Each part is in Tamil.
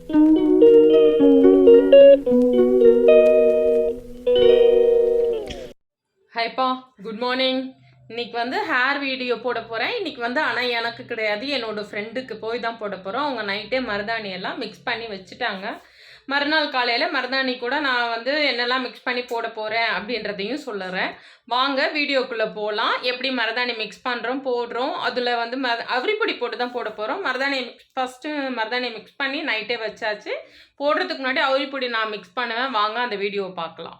ஹைப்பா, குட் மார்னிங். இன்னைக்கு வந்து ஹேர் வீடியோ போட போகிறேன். இன்னைக்கு வந்து ஆனால் எனக்கு கிடையாது, என்னோடய ஃப்ரெண்டுக்கு போய் தான் போட போகிறோம். அவங்க நைட்டே மருதாணி எல்லாம் மிக்ஸ் பண்ணி வச்சுட்டாங்க. மறுநாள் காலையில் மருதாணி கூட நான் வந்து என்னெல்லாம் மிக்ஸ் பண்ணி போட போகிறேன் அப்படின்றதையும் சொல்லுறேன். வாங்க வீடியோக்குள்ளே போகலாம். எப்படி மருதாணி மிக்ஸ் பண்ணுறோம் போடுறோம், அதில் வந்து அவரிப்பொடி போட்டு தான் போட போகிறோம். ஃபஸ்ட்டு மருதாணி மிக்ஸ் பண்ணி நைட்டே வச்சாச்சு. போடுறதுக்கு முன்னாடி அவரிப்பொடி நான் மிக்ஸ் பண்ணுவேன். வாங்க அந்த வீடியோவை பார்க்கலாம்.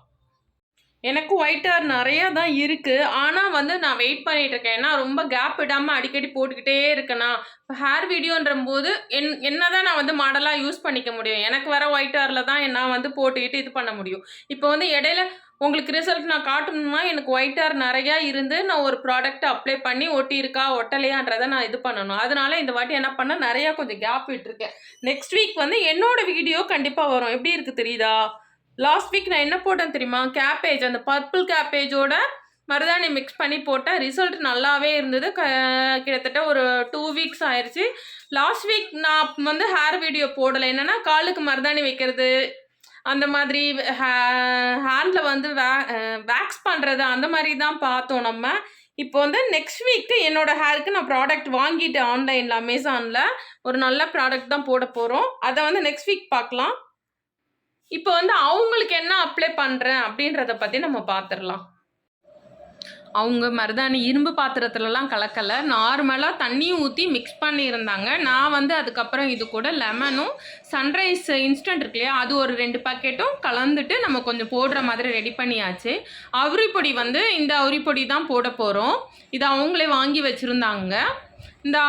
எனக்கு ஒயிட் ஹேர் நிறையா தான் இருக்குது. ஆனால் வந்து நான் வெயிட் பண்ணிகிட்ருக்கேன். ஏன்னா ரொம்ப கேப் விடாமல் அடிக்கடி போட்டுக்கிட்டே இருக்கேனா. இப்போ ஹேர் வீடியோன்ற போது என்ன தான் நான் வந்து மாடலாக யூஸ் பண்ணிக்க முடியும். எனக்கு வர ஒயிட் ஹேரில் தான் நான் வந்து போட்டுக்கிட்டு இது பண்ண முடியும். இப்போ வந்து இடையில உங்களுக்கு ரிசல்ட் நான் காட்டணும்னா எனக்கு ஒயிட் ஹேர் நிறையா இருந்து நான் ஒரு ப்ராடக்ட் அப்ளை பண்ணி ஒட்டியிருக்கா ஒட்டலையான்றதை நான் இது பண்ணணும். அதனால இந்த வாட்டி என்ன பண்ணேன், நிறையா கொஞ்சம் கேப் விட்டுருக்கேன். நெக்ஸ்ட் வீக் வந்து என்னோடய வீடியோ கண்டிப்பாக வரும். எப்படி இருக்குது தெரியுதா? லாஸ்ட் வீக் நான் என்ன போட்டேன் தெரியுமா? கேப்பேஜ், அந்த பர்பிள் கேப்பேஜோட மருதாணி மிக்ஸ் பண்ணி போட்டேன். ரிசல்ட் நல்லாவே இருந்தது. கிட்டத்தட்ட ஒரு 2 வீக்ஸ் ஆயிடுச்சு. லாஸ்ட் வீக் நான் வந்து ஹேர் வீடியோ போடலை. என்னென்னா காலுக்கு மருதாணி வைக்கிறது, அந்த மாதிரி ஹேண்டில் வந்து வேக்ஸ் பண்ணுறது, அந்த மாதிரி தான் பார்த்தோம் நம்ம. இப்போ வந்து நெக்ஸ்ட் வீக்கு என்னோடய ஹேருக்கு நான் ப்ராடக்ட் வாங்கிட்டேன் ஆன்லைனில், அமேசானில். ஒரு நல்ல ப்ராடக்ட் தான் போட போகிறோம். அதை வந்து நெக்ஸ்ட் வீக் பார்க்கலாம். இப்போ வந்து அவங்களுக்கு என்ன அப்ளை பண்ணுறேன் அப்படின்றத பற்றி நம்ம பார்த்துடலாம். அவங்க மருதாணி இரும்பு பாத்திரத்துலலாம் கலக்கலை, நார்மலாக தண்ணியும் ஊற்றி மிக்ஸ் பண்ணியிருந்தாங்க. நான் வந்து அதுக்கப்புறம் இது கூட லெமனும் சன்ரைஸ் இன்ஸ்டன்ட் இருக்கு இல்லையா, அது ஒரு 2 பாக்கெட்டும் கலந்துட்டு நம்ம கொஞ்சம் போடுற மாதிரி ரெடி பண்ணியாச்சு. அவரிப்பொடி வந்து இந்த அவரிப்பொடி தான் போட போகிறோம். இதை அவங்களே வாங்கி வச்சுருந்தாங்க. இந்த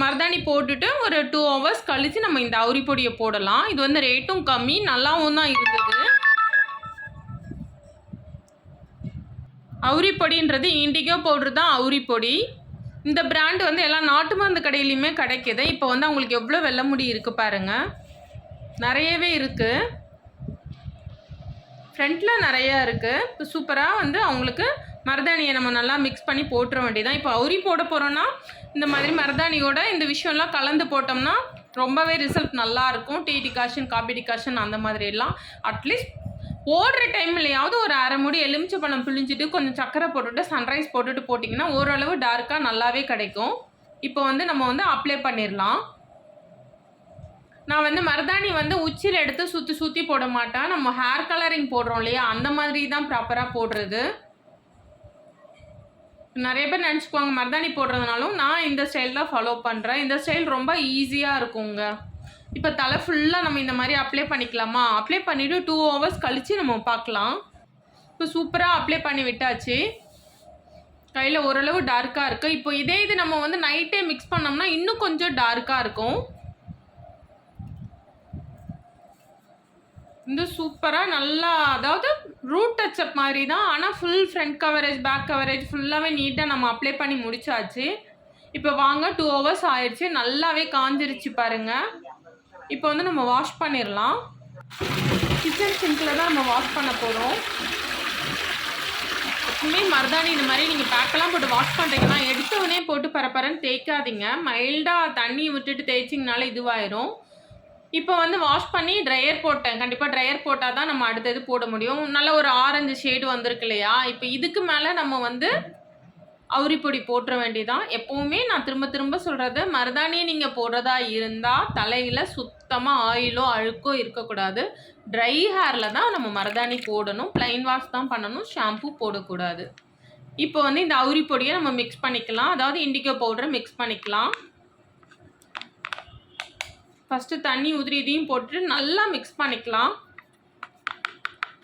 மருதாணி போட்டுட்டு ஒரு 2 ஹவர்ஸ் கழித்து நம்ம இந்த அவரிப்பொடியை போடலாம். இது வந்து ரேட்டும் கம்மி, நல்லாவும் தான் இருந்தது. அவரிப்பொடின்றது இண்டிகோ பவுடர் தான் அவரிப்பொடி. இந்த பிராண்ட் வந்து எல்லா நாட்டு மருந்து கடையிலையுமே கிடைக்கிது. இப்போ வந்து அவங்களுக்கு எவ்வளோ வெள்ளை முடி இருக்குது பாருங்கள், நிறையவே இருக்குது. ஃப்ரண்ட்டில் நிறையா இருக்குது. இப்போ சூப்பராக வந்து அவங்களுக்கு மருதாணியை நம்ம நல்லா மிக்ஸ் பண்ணி போட்டுற வேண்டியதான். இப்போ அவரி போட போகிறோன்னா இந்த மாதிரி மருதாணியோட இந்த விஷயம்லாம் கலந்து போட்டோம்னா ரொம்பவே ரிசல்ட் நல்லாயிருக்கும். டீ டிகாஷன், காபி டிகாஷன் அந்த மாதிரிலாம் அட்லீஸ்ட் போடுற டைம்லையாவது ஒரு அரை மூடி எலுமிச்சை பழம் பிழிஞ்சிட்டு கொஞ்சம் சர்க்கரை போட்டுட்டு சன்ரைஸ் போட்டுட்டு போட்டிங்கன்னா ஓரளவு டார்க்காக நல்லாவே கிடைக்கும். இப்போ வந்து நம்ம வந்து அப்ளை பண்ணிடலாம். நான் வந்து மருதாணி வந்து உச்சியில் எடுத்து சுற்றி போட மாட்டேன். நம்ம ஹேர் கலரிங் போடுறோம் இல்லையா, அந்த மாதிரி தான் ப்ராப்பராக போடுறது. நிறைய பேர் நினச்சிக்குவாங்க மருதாணி போடுறதுனாலும் நான் இந்த ஸ்டைல் தான் ஃபாலோ பண்ணுறேன். இந்த ஸ்டைல் ரொம்ப ஈஸியாக இருக்குங்க. இப்போ தலை ஃபுல்லாக நம்ம இந்த மாதிரி அப்ளை பண்ணிக்கலாமா? அப்ளை பண்ணிவிட்டு 2 ஹவர்ஸ் கழித்து நம்ம பார்க்கலாம். இப்போ சூப்பராக அப்ளை பண்ணி விட்டாச்சு. கையில் ஓரளவு டார்க்காக இருக்குது. இப்போ இது நம்ம வந்து நைட்டே மிக்ஸ் பண்ணோம்னா இன்னும் கொஞ்சம் டார்க்காக இருக்கும். இந்த சூப்பராக நல்லா, அதாவது ரூட் டச்சப் மாதிரி தான். ஆனால் full front coverage, back coverage ஃபுல்லாகவே நீட்டாக நம்ம அப்ளை பண்ணி முடிச்சாச்சு. இப்போ வாங்க 2 ஹவர்ஸ் ஆயிடுச்சு. நல்லாவே காஞ்சிருச்சு பாருங்கள். இப்போ வந்து நம்ம வாஷ் பண்ணிடலாம். கிச்சன் சிங்கில் தான் நம்ம வாஷ் பண்ண போகிறோம். எப்பவுமே மருதாணி இந்த மாதிரி நீங்கள் பேக்கெல்லாம் போட்டு வாஷ் பண்ணுறீங்கன்னா எடுத்தவொடனே போட்டு பரப்பரன்னு தேய்க்காதீங்க. மைல்டாக தண்ணி விட்டுட்டு தேய்ச்சிங்கனால இதுவாயிரும். இப்போ வந்து வாஷ் பண்ணி ட்ரையர் போட்டேன். கண்டிப்பாக ட்ரையர் போட்டால் தான் நம்ம அடுத்தது போட முடியும். நல்ல ஒரு ஆரஞ்சு ஷேடு வந்திருக்கு இல்லையா? இப்போ இதுக்கு மேலே நம்ம வந்து அவரிப்பொடி போட்டுற வேண்டியதான். எப்போவுமே நான் திரும்ப சொல்கிறது, மருதாணியை நீங்கள் போடுறதா இருந்தால் தலையில் சுத்தமாக ஆயிலோ அழுக்கோ இருக்கக்கூடாது. ட்ரை ஹேரில் தான் நம்ம மருதாணி போடணும். ப்ளைன் வாஷ் தான் பண்ணணும், ஷாம்பு போடக்கூடாது. இப்போ வந்து இந்த அவரிப்பொடியை நம்ம மிக்ஸ் பண்ணிக்கலாம். அதாவது இண்டிகோ பவுடரை மிக்ஸ் பண்ணிக்கலாம். ஃபஸ்ட்டு தண்ணி ஊற்றி இதையும் போட்டு நல்லா மிக்ஸ் பண்ணிக்கலாம்.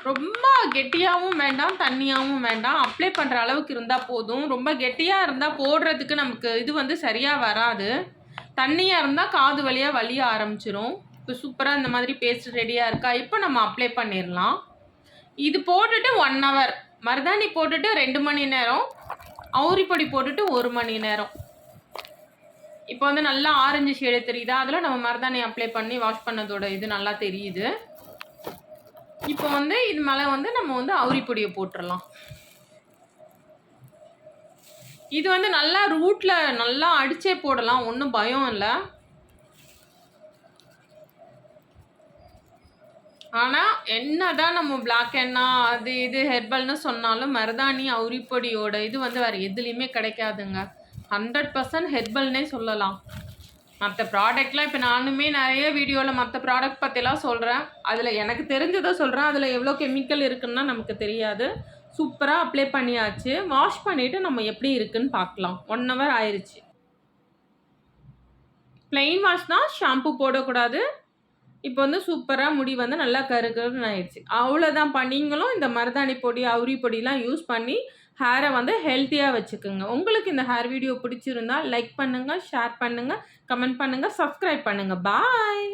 ரொம்ப கெட்டியாகவும் வேண்டாம், தண்ணியாகவும் வேண்டாம். அப்ளை பண்ணுற அளவுக்கு இருந்தால் போதும். ரொம்ப கெட்டியாக இருந்தால் போடுறதுக்கு நமக்கு இது வந்து சரியாக வராது. தண்ணியாக இருந்தால் காது வழியாக வலிய ஆரம்பிச்சிரும். இப்போ சூப்பராக இந்த மாதிரி பேஸ்ட் ரெடியாக இருக்கா? இப்போ நம்ம அப்ளை பண்ணிடலாம். இது போட்டுட்டு 1 ஹவர், மருதாணி போட்டுட்டு 2 மணி நேரம், அவரிப்பொடி போட்டுட்டு 1 மணி நேரம். இப்போ வந்து நல்லா ஆரஞ்சு ஷேடு தெரியுதா? அதில் நம்ம மருதாணி அப்ளை பண்ணி வாஷ் பண்ணதோட இது நல்லா தெரியுது. இப்போ வந்து இது மேலே வந்து நம்ம வந்து அவரிப்பொடியை போட்டுடலாம். இது வந்து நல்லா ரூட்டில் நல்லா அடிச்சே போடலாம், ஒன்றும் பயம் இல்லை. ஆனால் என்னதான் நம்ம பிளாக் எண்ணா அது இது ஹெர்பல்னு சொன்னாலும் மருதாணி அவுரிப்பொடியோட இது வந்து வேறு எதுலேயுமே கிடைக்காதுங்க. 100% ஹெர்பல்னே சொல்லலாம். மற்ற ப்ராடக்ட்லாம் இப்போ நானுமே நிறைய வீடியோவில் மற்ற ப்ராடக்ட் பற்றிலாம் சொல்கிறேன். அதில் எனக்கு தெரிஞ்சதை சொல்கிறேன். அதில் எவ்வளோ கெமிக்கல் இருக்குன்னா நமக்கு தெரியாது. சூப்பராக அப்ளை பண்ணியாச்சு. வாஷ் பண்ணிவிட்டு நம்ம எப்படி இருக்குன்னு பார்க்கலாம். 1 hour ஆயிடுச்சு. ப்ளெயின் வாஷ் தான், ஷாம்பு போடக்கூடாது. இப்போ வந்து சூப்பராக முடி வந்து நல்லா கருகருன்னு ஆயிடுச்சு. அவ்வளோதான்ப்பா. நீங்களும் இந்த மருதாணி பொடி, அவுரி பொடிலாம் யூஸ் பண்ணி ஹேரை வந்து ஹெல்த்தியாக வச்சுக்கோங்க. உங்களுக்கு இந்த ஹேர் வீடியோ பிடிச்சிருந்தா லைக் பண்ணுங்கள், ஷேர் பண்ணுங்கள், கமெண்ட் பண்ணுங்கள், சப்ஸ்கிரைப் பண்ணுங்கள். பாய்.